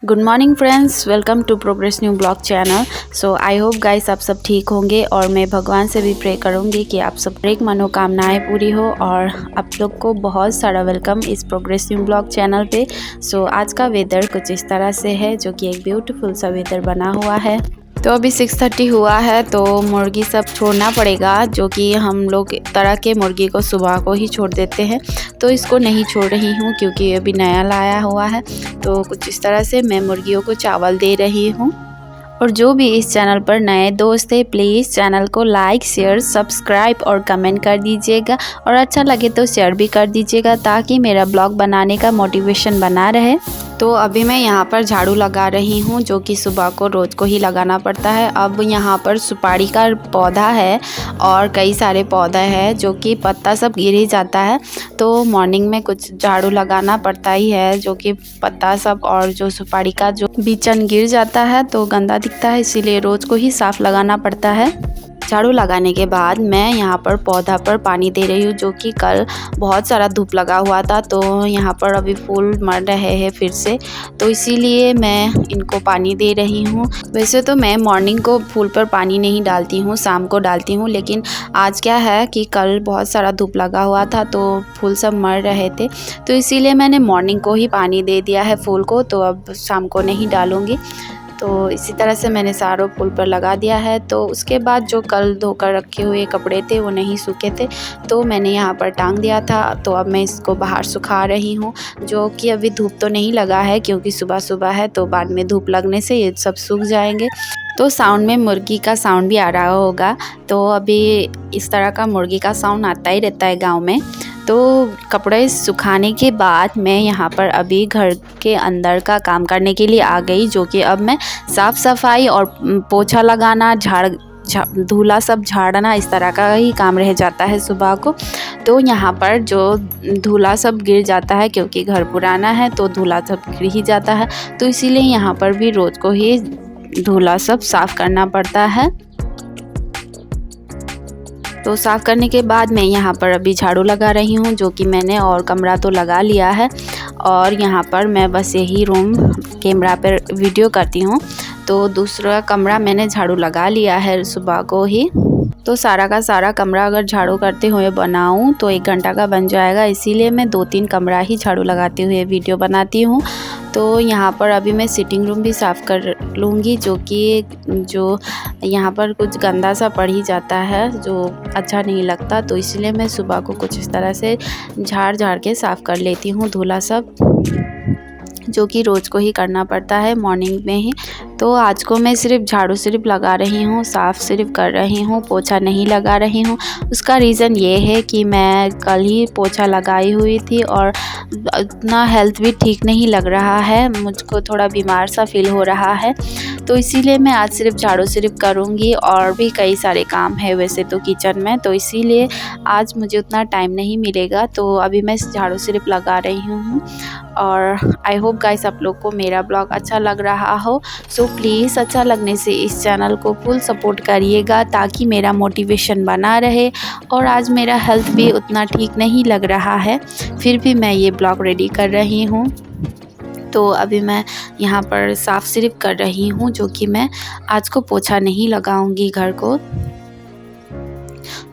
Good morning friends, welcome to progress new blog channel. So I hope guys आप सब ठीक होंगे और मैं भगवान से भी प्रे करूंगी कि आप सब एक मनोकामनाएं पूरी हो और आप लोग को बहुत सारा वेलकम इस प्रोग्रेस न्यू ब्लॉग चैनल पे। सो आज का वेदर कुछ इस तरह से है जो कि एक ब्यूटीफुल सा वेदर बना हुआ है। तो अभी 6:30 हुआ है तो मुर्गी सब छोड़ना पड़ेगा, जो कि हम लोग तरह के मुर्गी को सुबह को ही छोड़ देते हैं। तो इसको नहीं छोड़ रही हूँ क्योंकि अभी नया लाया हुआ है। तो कुछ इस तरह से मैं मुर्गियों को चावल दे रही हूँ। और जो भी इस चैनल पर नए दोस्त हैं प्लीज़ चैनल को लाइक शेयर सब्सक्राइब और कमेंट कर दीजिएगा और अच्छा लगे तो शेयर भी कर दीजिएगा ताकि मेरा ब्लॉग बनाने का मोटिवेशन बना रहे। तो अभी मैं यहाँ पर झाड़ू लगा रही हूँ, जो कि सुबह को रोज़ को ही लगाना पड़ता है। अब यहाँ पर सुपारी का पौधा है और कई सारे पौधे हैं जो कि पत्ता सब गिर ही जाता है। तो मॉर्निंग में कुछ झाड़ू लगाना पड़ता ही है, जो कि पत्ता सब और जो सुपारी का जो बीचन गिर जाता है तो गंदा दिखता है, इसीलिए रोज़ को ही साफ़ लगाना पड़ता है। झाड़ू लगाने के बाद मैं यहाँ पर पौधा पर पानी दे रही हूँ, जो कि कल बहुत सारा धूप लगा हुआ था तो यहाँ पर अभी फूल मर रहे हैं फिर से, तो इसीलिए मैं इनको पानी दे रही हूँ। वैसे तो मैं मॉर्निंग को फूल पर पानी नहीं डालती हूँ, शाम को डालती हूँ, लेकिन आज क्या है कि कल बहुत सारा धूप लगा हुआ था तो फूल सब मर रहे थे, तो इसीलिए मैंने मॉर्निंग को ही पानी दे दिया है फूल को, तो अब शाम को नहीं डालूँगी। तो इसी तरह से मैंने सारों फूल पर लगा दिया है। तो उसके बाद जो कल धोकर रखे हुए कपड़े थे वो नहीं सूखे थे तो मैंने यहाँ पर टांग दिया था। तो अब मैं इसको बाहर सुखा रही हूँ, जो कि अभी धूप तो नहीं लगा है क्योंकि सुबह सुबह है, तो बाद में धूप लगने से ये सब सूख जाएंगे। तो साउंड में मुर्गी का साउंड भी आ रहा होगा, तो अभी इस तरह का मुर्गी का साउंड आता ही रहता है गाँव में। तो कपड़े सुखाने के बाद मैं यहाँ पर अभी घर के अंदर का काम करने के लिए आ गई, जो कि अब मैं साफ़ सफाई और पोछा लगाना धूला सब झाड़ना इस तरह का ही काम रह जाता है सुबह को। तो यहाँ पर जो धूला सब गिर जाता है क्योंकि घर पुराना है तो धूला सब गिर ही जाता है, तो इसीलिए यहाँ पर भी रोज़ को ही धूला सब साफ़ करना पड़ता है। तो साफ़ करने के बाद मैं यहाँ पर अभी झाड़ू लगा रही हूँ, जो कि मैंने और कमरा तो लगा लिया है और यहाँ पर मैं बस यही रूम कैमरा पर वीडियो करती हूँ। तो दूसरा कमरा मैंने झाड़ू लगा लिया है सुबह को ही। तो सारा का सारा कमरा अगर झाड़ू करते हुए बनाऊँ तो 1 घंटा का बन जाएगा, इसीलिए मैं 2-3 कमरा ही झाड़ू लगाते हुए वीडियो बनाती हूँ। तो यहाँ पर अभी मैं सिटिंग रूम भी साफ़ कर लूँगी, जो यहाँ पर कुछ गंदा सा पड़ ही जाता है जो अच्छा नहीं लगता, तो इसलिए मैं सुबह को कुछ इस तरह से झाड़ के साफ़ कर लेती हूँ धूला सब, जो कि रोज़ को ही करना पड़ता है मॉर्निंग में ही। तो आज को मैं सिर्फ झाड़ू सिर्फ लगा रही हूँ, साफ़ सिर्फ कर रही हूँ, पोछा नहीं लगा रही हूँ। उसका रीज़न ये है कि मैं कल ही पोछा लगाई हुई थी और इतना हेल्थ भी ठीक नहीं लग रहा है, मुझको थोड़ा बीमार सा फील हो रहा है, तो इसीलिए मैं आज सिर्फ झाड़ू सिर्फ करूँगी। और भी कई सारे काम है वैसे तो किचन में, तो इसीलिए आज मुझे उतना टाइम नहीं मिलेगा, तो अभी मैं झाड़ू सिर्फ लगा रही हूँ। और आई होप गाइस आप लोग को मेरा ब्लॉग अच्छा लग रहा हो। सो प्लीज़ अच्छा लगने से इस चैनल को फुल सपोर्ट करिएगा ताकि मेरा मोटिवेशन बना रहे। और आज मेरा हेल्थ भी उतना ठीक नहीं लग रहा है, फिर भी मैं ये ब्लॉग रेडी कर रही हूँ। तो अभी मैं यहाँ पर साफ़ सिर्फ कर रही हूँ, जो कि मैं आज को पोछा नहीं लगाऊंगी घर को।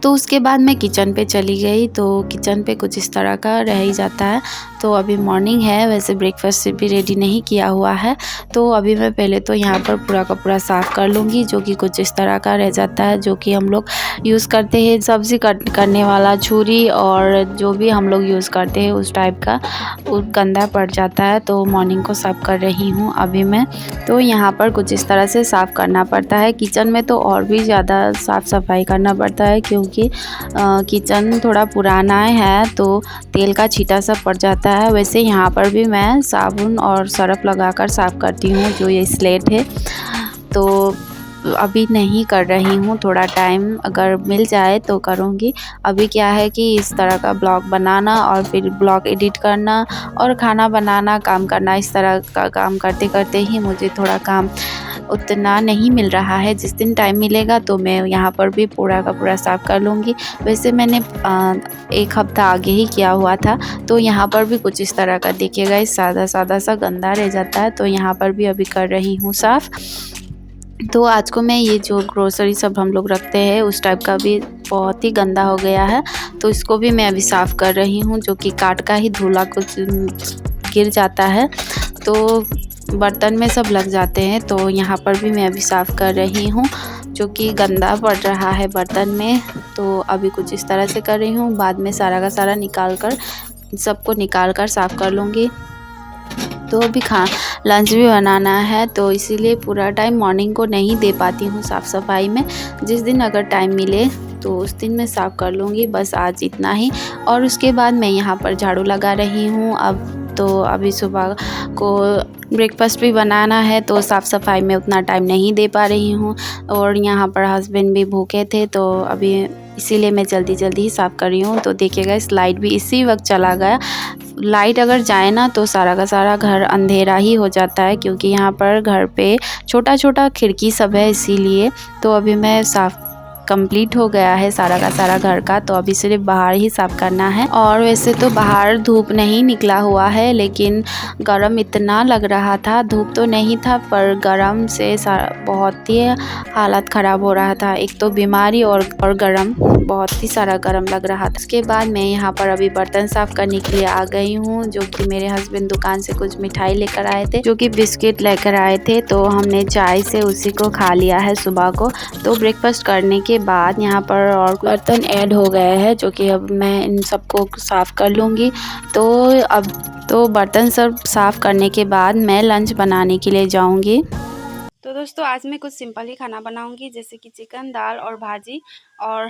तो उसके बाद मैं किचन पे चली गई, तो किचन पे कुछ इस तरह का रह ही जाता है। तो अभी मॉर्निंग है, वैसे ब्रेकफास्ट भी रेडी नहीं किया हुआ है, तो अभी मैं पहले तो यहाँ पर पूरा का पूरा साफ़ कर लूँगी, जो कि कुछ इस तरह का रह जाता है, जो कि हम लोग यूज़ करते हैं सब्ज़ी कट करने वाला छुरी और जो भी हम लोग यूज़ करते हैं उस टाइप का वो गंदा पड़ जाता है। तो मॉर्निंग को साफ़ कर रही हूँ अभी मैं। तो यहाँ पर कुछ इस तरह से साफ़ करना पड़ता है। किचन में तो और भी ज़्यादा साफ़ सफाई करना पड़ता है क्योंकि किचन थोड़ा पुराना है तो तेल का छींटा सब पड़ जाता है। वैसे यहाँ पर भी मैं साबुन और सर्फ लगाकर साफ़ करती हूँ, जो ये स्लेट है। तो अभी नहीं कर रही हूँ, थोड़ा टाइम अगर मिल जाए तो करूँगी। अभी क्या है कि इस तरह का ब्लॉग बनाना और फिर ब्लॉग एडिट करना और खाना बनाना काम करना, इस तरह का काम करते करते ही मुझे थोड़ा काम उतना नहीं मिल रहा है। जिस दिन टाइम मिलेगा तो मैं यहाँ पर भी पूरा का पूरा साफ़ कर लूँगी। वैसे मैंने 1 हफ़्ता आगे ही किया हुआ था, तो यहाँ पर भी कुछ इस तरह का देखिएगा, इस सादा सा गंदा रह जाता है। तो यहाँ पर भी अभी कर रही हूँ साफ़। तो आज को मैं ये जो ग्रोसरी सब हम लोग रखते हैं उस टाइप का भी बहुत ही गंदा हो गया है, तो इसको भी मैं अभी साफ़ कर रही हूँ, जो कि काट का ही धूला कुछ गिर जाता है तो बर्तन में सब लग जाते हैं। तो यहाँ पर भी मैं अभी साफ़ कर रही हूँ, जो कि गंदा पड़ रहा है बर्तन में। तो अभी कुछ इस तरह से कर रही हूँ, बाद में सारा का सारा निकाल कर सबको निकाल कर साफ़ कर लूँगी। तो अभी लंच भी बनाना है, तो इसीलिए पूरा टाइम मॉर्निंग को नहीं दे पाती हूँ साफ़ सफाई में। जिस दिन अगर टाइम मिले तो उस दिन मैं साफ़ कर लूँगी, बस आज इतना ही। और उसके बाद मैं यहाँ पर झाड़ू लगा रही हूँ। अभी सुबह को ब्रेकफास्ट भी बनाना है, तो साफ़ सफाई में उतना टाइम नहीं दे पा रही हूँ। और यहाँ पर हस्बैंड भी भूखे थे, तो अभी इसीलिए मैं जल्दी ही साफ़ कर रही हूँ। तो देखिएगा, इस लाइट भी इसी वक्त चला गया। लाइट अगर जाए ना तो सारा का सारा घर अंधेरा ही हो जाता है, क्योंकि यहाँ पर घर पे छोटा खिड़की सब है, इसीलिए। तो अभी मैं साफ़ कंप्लीट हो गया है सारा का सारा घर का, तो अभी सिर्फ बाहर ही साफ़ करना है। और वैसे तो बाहर धूप नहीं निकला हुआ है, लेकिन गरम इतना लग रहा था। धूप तो नहीं था, पर गरम से बहुत ही हालत ख़राब हो रहा था। एक तो बीमारी और गरम, बहुत ही सारा गरम लग रहा था। उसके बाद मैं यहाँ पर अभी बर्तन साफ़ करने के लिए आ गई हूँ, जो कि मेरे हस्बैंड दुकान से कुछ मिठाई लेकर आए थे, जो कि बिस्किट लेकर आए थे। तो हमने चाय से उसी को खा लिया है सुबह को। तो ब्रेकफास्ट करने के बाद यहाँ पर और बर्तन ऐड हो गए हैं, जो कि अब मैं इन सबको साफ़ कर लूँगी। तो बर्तन सब साफ़ करने के बाद मैं लंच बनाने के लिए जाऊँगी। तो दोस्तों, आज मैं कुछ सिंपल ही खाना बनाऊँगी, जैसे कि चिकन, दाल और भाजी, और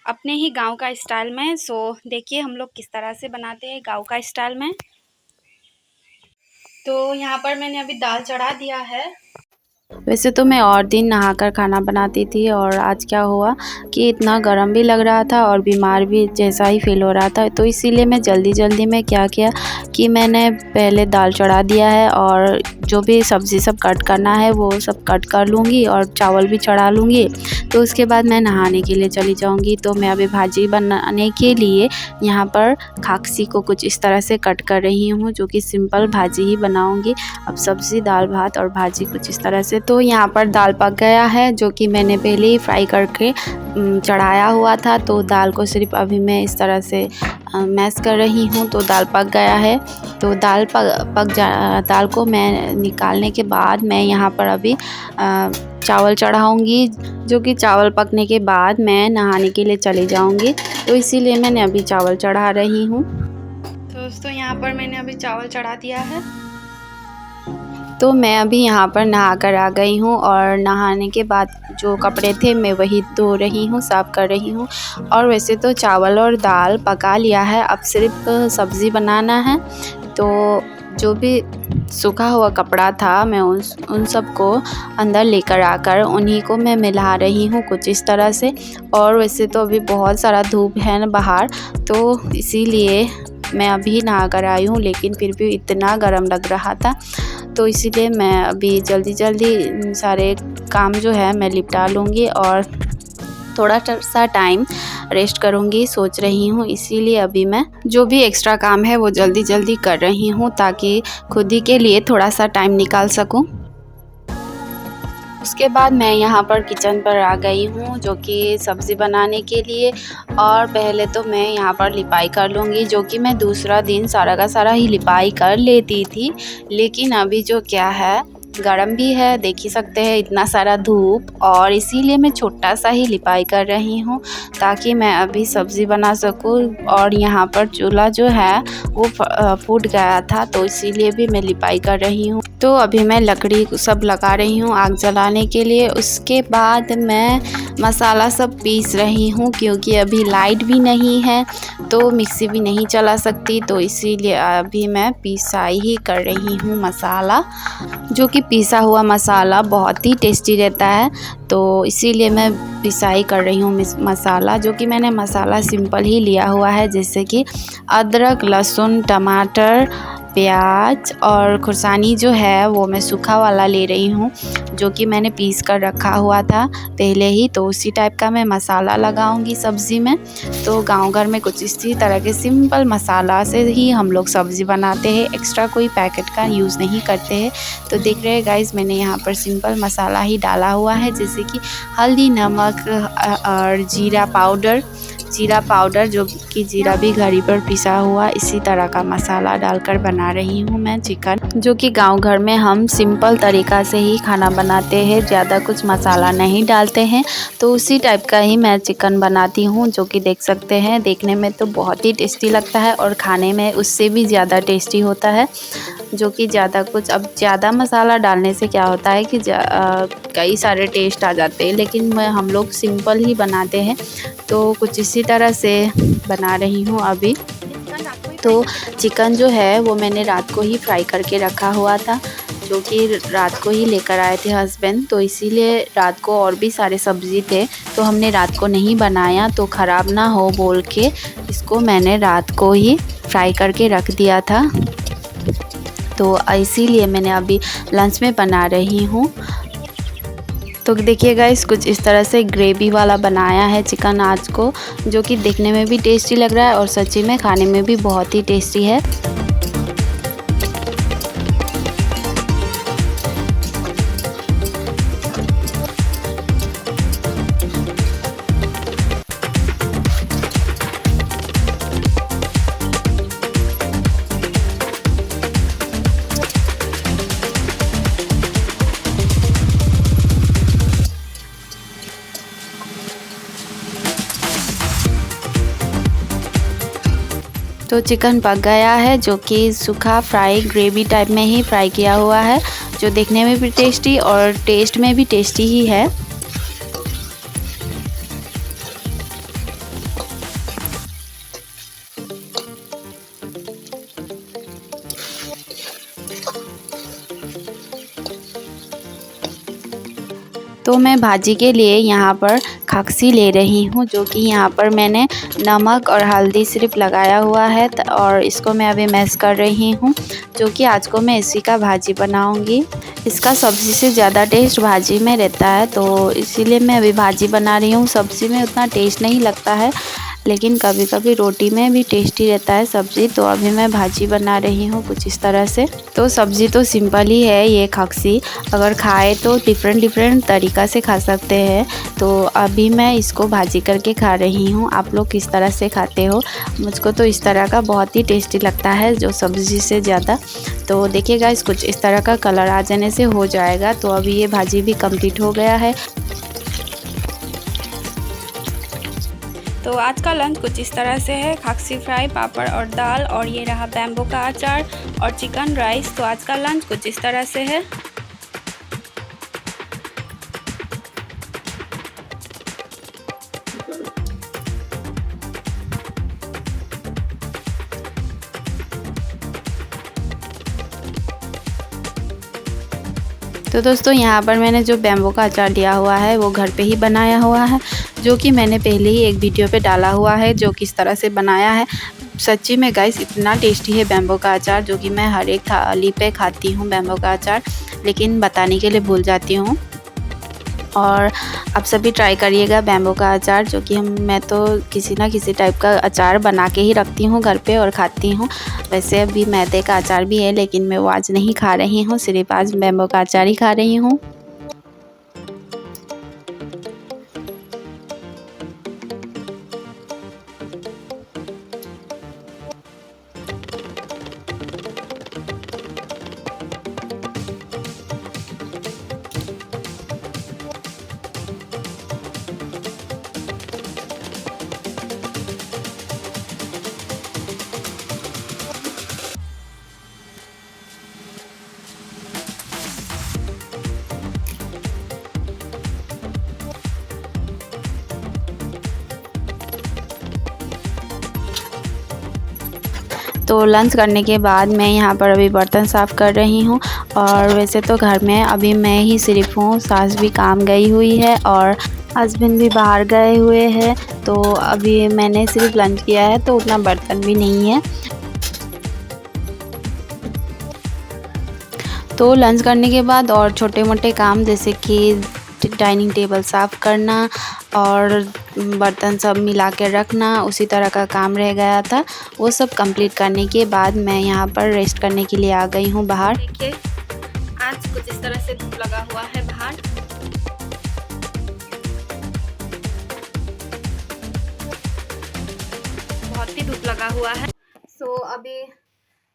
अपने ही गांव का स्टाइल में। सो देखिए हम लोग किस तरह से बनाते हैं गांव का स्टाइल में। तो यहाँ पर मैंने अभी दाल चढ़ा दिया है। वैसे तो मैं और दिन नहाकर खाना बनाती थी, और आज क्या हुआ कि इतना गर्म भी लग रहा था और बीमार भी जैसा ही फील हो रहा था। तो इसीलिए मैं जल्दी में क्या किया कि मैंने पहले दाल चढ़ा दिया है, और जो भी सब्ज़ी सब कट करना है वो सब कट कर लूँगी, और चावल भी चढ़ा लूँगी। तो उसके बाद मैं नहाने के लिए चली जाऊँगी। तो मैं अभी भाजी बनाने के लिए यहाँ पर खाकसी को कुछ इस तरह से कट कर रही हूँ, जो कि सिंपल भाजी ही बनाऊँगी। अब सब्ज़ी, दाल, भात और भाजी कुछ इस तरह से। तो यहाँ पर दाल पक गया है, जो कि मैंने पहले ही फ्राई करके चढ़ाया हुआ था। तो दाल को सिर्फ अभी मैं इस तरह से मैश कर रही हूँ, तो दाल पक गया है। तो दाल को मैं निकालने के बाद मैं यहाँ पर अभी चावल चढ़ाऊँगी, जो कि चावल पकने के बाद मैं नहाने के लिए चली जाऊँगी। तो इसीलिए मैंने अभी चावल चढ़ा रही हूँ। तो दोस्तों, यहाँ पर मैंने अभी चावल चढ़ा दिया है। तो मैं अभी यहाँ पर नहा कर आ गई हूँ, और नहाने के बाद जो कपड़े थे मैं वही धो रही हूँ, साफ़ कर रही हूँ। और वैसे तो चावल और दाल पका लिया है, अब सिर्फ सब्ज़ी बनाना है। तो जो भी सूखा हुआ कपड़ा था मैं उन सब को अंदर लेकर आकर उन्हीं को मैं मिला रही हूँ कुछ इस तरह से। और वैसे तो अभी बहुत सारा धूप है ना बाहर, तो इसीलिए मैं अभी नहा कर आई हूँ, लेकिन फिर भी इतना गर्म लग रहा था। तो इसीलिए मैं अभी जल्दी सारे काम जो है मैं निपटा लूँगी, और थोड़ा सा टाइम रेस्ट करूँगी सोच रही हूँ। इसीलिए अभी मैं जो भी एक्स्ट्रा काम है वो जल्दी कर रही हूँ, ताकि खुद ही के लिए थोड़ा सा टाइम निकाल सकूँ। उसके बाद मैं यहाँ पर किचन पर आ गई हूँ, जो कि सब्ज़ी बनाने के लिए। और पहले तो मैं यहाँ पर लिपाई कर लूँगी, जो कि मैं दूसरा दिन सारा का सारा ही लिपाई कर लेती थी। लेकिन अभी जो क्या है, गरम भी है, देख ही सकते हैं इतना सारा धूप, और इसीलिए मैं छोटा सा ही लिपाई कर रही हूँ, ताकि मैं अभी सब्ज़ी बना सकूँ। और यहाँ पर चूल्हा जो है वो फूट गया था, तो इसीलिए भी मैं लिपाई कर रही हूँ। तो अभी मैं लकड़ी सब लगा रही हूँ आग जलाने के लिए। उसके बाद मैं मसाला सब पीस रही हूँ, क्योंकि अभी लाइट भी नहीं है तो मिक्सी भी नहीं चला सकती। तो इसीलिए अभी मैं पिसाई ही कर रही हूँ मसाला, जो कि पिसा हुआ मसाला बहुत ही टेस्टी रहता है। तो इसीलिए मैं पिसाई कर रही हूँ मसाला, जो कि मैंने मसाला सिंपल ही लिया हुआ है, जैसे कि अदरक, लहसुन, टमाटर, प्याज और खुरसानी जो है वो मैं सूखा वाला ले रही हूँ, जो कि मैंने पीस कर रखा हुआ था पहले ही। तो उसी टाइप का मैं मसाला लगाऊंगी सब्ज़ी में। तो गांव घर में कुछ इसी तरह के सिंपल मसाला से ही हम लोग सब्ज़ी बनाते हैं, एक्स्ट्रा कोई पैकेट का यूज़ नहीं करते हैं। तो देख रहे हैं गाइस, मैंने यहाँ पर सिंपल मसाला ही डाला हुआ है, जैसे कि हल्दी, नमक और जीरा पाउडर, जो कि जीरा भी घर पर पिसा हुआ, इसी तरह का मसाला डालकर बना रही हूँ मैं चिकन, जो कि गांव घर में हम सिंपल तरीक़ा से ही खाना बनाते हैं, ज़्यादा कुछ मसाला नहीं डालते हैं। तो उसी टाइप का ही मैं चिकन बनाती हूँ, जो कि देख सकते हैं, देखने में तो बहुत ही टेस्टी लगता है और खाने में उससे भी ज़्यादा टेस्टी होता है। जो कि ज़्यादा मसाला डालने से क्या होता है कि कई सारे टेस्ट आ जाते हैं, लेकिन हम लोग सिंपल ही बनाते हैं। तो कुछ इसी तरह से बना रही हूँ अभी। तो चिकन जो है वो मैंने रात को ही फ्राई करके रखा हुआ था, जो कि रात को ही लेकर आए थे हस्बैंड। तो इसीलिए रात को और भी सारे सब्ज़ी थे, तो हमने रात को नहीं बनाया, तो ख़राब ना हो बोल के इसको मैंने रात को ही फ्राई करके रख दिया था। तो इसीलिए मैंने अभी लंच में बना रही हूँ। तो देखिए गाइस, कुछ इस तरह से ग्रेवी वाला बनाया है चिकन आज को, जो कि देखने में भी टेस्टी लग रहा है और सच्ची में खाने में भी बहुत ही टेस्टी है। तो चिकन पक गया है, जो कि सूखा फ्राई ग्रेवी टाइप में ही फ्राई किया हुआ है, जो देखने में भी टेस्टी और टेस्ट में भी टेस्टी ही है। तो मैं भाजी के लिए यहाँ पर खक्सी ले रही हूँ, जो कि यहाँ पर मैंने नमक और हल्दी सिर्फ लगाया हुआ है, और इसको मैं अभी मैश कर रही हूँ, जो कि आज को मैं इसी का भाजी बनाऊँगी। इसका सब्ज़ी से ज़्यादा टेस्ट भाजी में रहता है, तो इसीलिए मैं अभी भाजी बना रही हूँ। सब्ज़ी में उतना टेस्ट नहीं लगता है, लेकिन कभी कभी रोटी में भी टेस्टी रहता है सब्ज़ी। तो अभी मैं भाजी बना रही हूँ कुछ इस तरह से। तो सब्ज़ी तो सिंपल ही है ये खक्सी, अगर खाए तो डिफरेंट तरीक़ा से खा सकते हैं। तो अभी मैं इसको भाजी करके खा रही हूँ। आप लोग किस तरह से खाते हो? मुझको तो इस तरह का बहुत ही टेस्टी लगता है, जो सब्ज़ी से ज़्यादा। तो देखिएगा, इस कुछ इस तरह का कलर आ जाने से हो जाएगा। तो अभी ये भाजी भी कंप्लीट हो गया है। तो आज का लंच कुछ इस तरह से है, खक्सी फ्राई, पापड़ और दाल, और ये रहा बैम्बू का अचार और चिकन राइस। तो आज का लंच कुछ इस तरह से है। तो दोस्तों, यहाँ पर मैंने जो बैम्बू का अचार लिया हुआ है वो घर पे ही बनाया हुआ है, जो कि मैंने पहले ही एक वीडियो पे डाला हुआ है, जो किस तरह से बनाया है। सच्ची में गाइस, इतना टेस्टी है बैम्बू का अचार, जो कि मैं हर एक थाली पे खाती हूँ बैम्बू का अचार, लेकिन बताने के लिए भूल जाती हूँ। और आप सभी ट्राई करिएगा बैम्बू का अचार, जो कि मैं तो किसी ना किसी टाइप का अचार बना के ही रखती हूँ घर पे और खाती हूँ। वैसे अभी मैदे का अचार भी है, लेकिन मैं वो आज नहीं खा रही हूँ, सिर्फ आज बैम्बू का अचार ही खा रही हूँ। तो लंच करने के बाद मैं यहाँ पर अभी बर्तन साफ़ कर रही हूँ। और वैसे तो घर में अभी मैं ही सिर्फ हूँ, सास भी काम गई हुई है और हस्बैंड भी बाहर गए हुए हैं। तो अभी मैंने सिर्फ लंच किया है, तो उतना बर्तन भी नहीं है। तो लंच करने के बाद और छोटे मोटे काम जैसे कि डाइनिंग टेबल साफ़ करना और बर्तन सब मिला के रखना, उसी तरह का काम रह गया था। वो सब कंप्लीट करने के बाद मैं यहाँ पर रेस्ट करने के लिए आ गई हूँ बाहर। देखिए आज कुछ इस तरह से धूप लगा हुआ है बाहर। बहुत ही धूप लगा हुआ है। अभी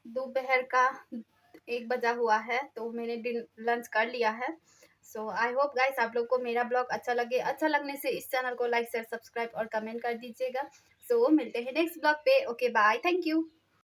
दोपहर का 1 बजा हुआ है, तो मैंने लंच कर लिया है। आई होप गाइस आप लोग को मेरा ब्लॉग अच्छा लगे। अच्छा लगने से इस चैनल को लाइक शेयर सब्सक्राइब और कमेंट कर दीजिएगा। मिलते हैं नेक्स्ट ब्लॉग पे। Okay bye, thank you.